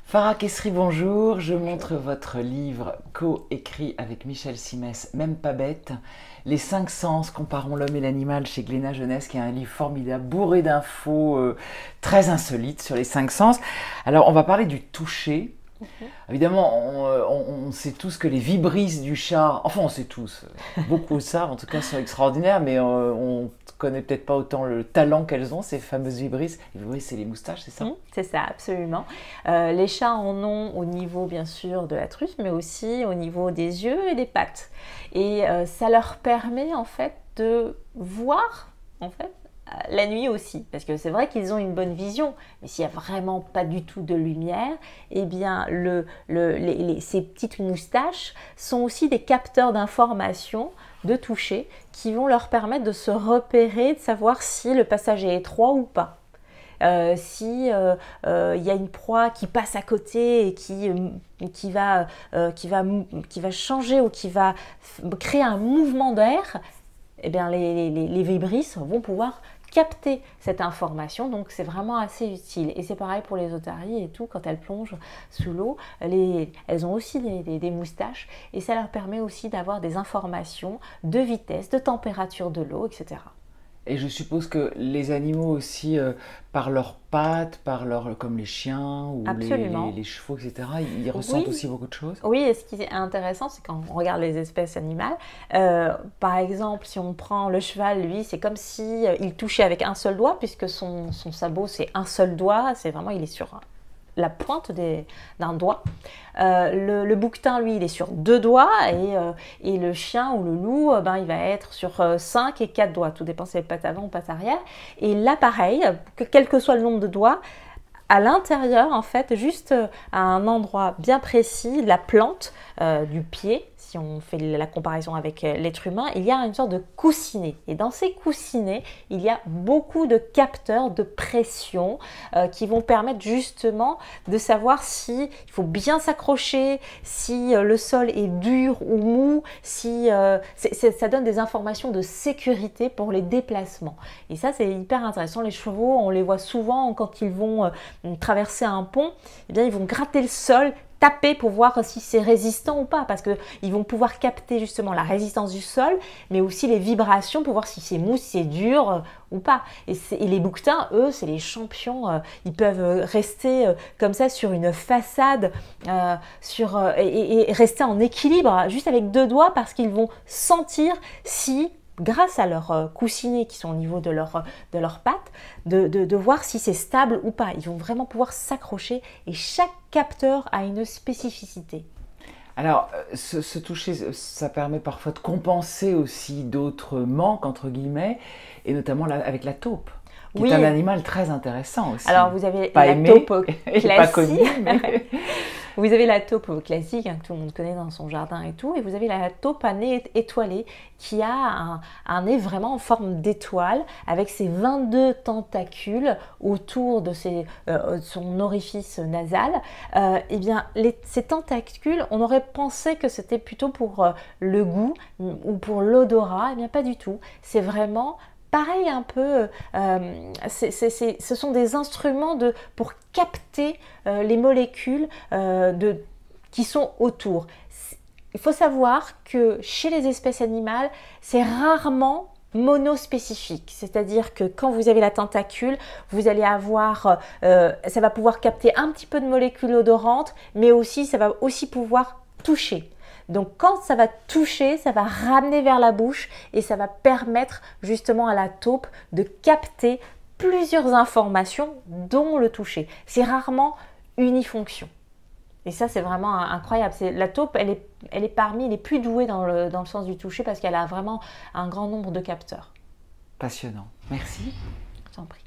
Farah Kessri, bonjour. Je montre votre livre co-écrit avec Michel Simès, Même pas bête. Les 5 sens, comparons l'homme et l'animal chez Glénat Jeunesse, qui est un livre formidable, bourré d'infos très insolites sur les 5 sens. Alors, on va parler du toucher. Évidemment, on sait tous que les vibrisses du chat, enfin on sait tous, beaucoup savent, en tout cas sont extraordinaires, mais on ne connaît peut-être pas autant le talent qu'elles ont, ces fameuses vibrisses. Les vibrisses, c'est les moustaches, c'est ça? C'est ça, absolument. Les chats en ont au niveau, bien sûr, de la truffe, mais aussi au niveau des yeux et des pattes. Et ça leur permet, en fait, de voir, en fait, la nuit aussi, parce que c'est vrai qu'ils ont une bonne vision, mais s'il n'y a vraiment pas du tout de lumière, eh bien ces petites moustaches sont aussi des capteurs d'informations de toucher qui vont leur permettre de se repérer, de savoir si le passage est étroit ou pas. Si y a une proie qui passe à côté et qui va changer ou qui va créer un mouvement d'air, eh bien les vibrisses vont pouvoir capter cette information, donc c'est vraiment assez utile. Et c'est pareil pour les otaries et tout, quand elles plongent sous l'eau, elles ont aussi des moustaches et ça leur permet aussi d'avoir des informations de vitesse, de température de l'eau, etc. Et je suppose que les animaux aussi, par leurs pattes, comme les chiens ou les chevaux, etc., ils ressentent aussi beaucoup de choses. Oui, et ce qui est intéressant, c'est quand on regarde les espèces animales, par exemple, si on prend le cheval, lui, c'est comme si il touchait avec un seul doigt, puisque son sabot, c'est un seul doigt, c'est vraiment, il est sur la pointe d'un doigt. Le bouquetin, lui, il est sur 2 doigts et le chien ou le loup, il va être sur 5 et 4 doigts. Tout dépend si c'est patte avant ou patte arrière. Et là, pareil, quel que soit le nombre de doigts, à l'intérieur, en fait, juste à un endroit bien précis, la plante du pied, si on fait la comparaison avec l'être humain, il y a une sorte de coussinet. Et dans ces coussinets, il y a beaucoup de capteurs de pression qui vont permettre justement de savoir si il faut bien s'accrocher, si le sol est dur ou mou, si ça donne des informations de sécurité pour les déplacements. Et ça, c'est hyper intéressant. Les chevaux, on les voit souvent quand ils vont traverser un pont, eh bien, ils vont gratter le sol, taper pour voir si c'est résistant ou pas, parce qu'ils vont pouvoir capter justement la résistance du sol, mais aussi les vibrations pour voir si c'est mou, si c'est dur ou pas. Et les bouquetins, eux, c'est les champions. Ils peuvent rester comme ça sur une façade et rester en équilibre juste avec 2 doigts parce qu'ils vont sentir si, grâce à leurs coussinets qui sont au niveau de leurs pattes, de voir si c'est stable ou pas. Ils vont vraiment pouvoir s'accrocher et chaque capteur a une spécificité. Alors, ce toucher, ça permet parfois de compenser aussi d'autres manques, entre guillemets, et notamment avec la taupe, qui est un animal très intéressant aussi. Alors, vous avez pas la aimé, taupe classique. Pas connu, mais... Vous avez la taupe classique, que tout le monde connaît dans son jardin et tout, et vous avez la taupe à nez étoilé qui a un nez vraiment en forme d'étoile avec ses 22 tentacules autour de son orifice nasal. Eh bien, ces tentacules, on aurait pensé que c'était plutôt pour le goût ou pour l'odorat. Eh bien, pas du tout. C'est vraiment... pareil un peu, ce sont des instruments pour capter les molécules qui sont autour. Il faut savoir que chez les espèces animales, c'est rarement monospécifique, c'est-à-dire que quand vous avez la tentacule, vous allez avoir, ça va pouvoir capter un petit peu de molécules odorantes, mais aussi ça va aussi pouvoir toucher. Donc quand ça va toucher, ça va ramener vers la bouche et ça va permettre justement à la taupe de capter plusieurs informations dont le toucher. C'est rarement unifonction. Et ça, c'est vraiment incroyable. La taupe, elle est parmi les plus douées dans le sens du toucher parce qu'elle a vraiment un grand nombre de capteurs. Passionnant. Merci. Je t'en prie.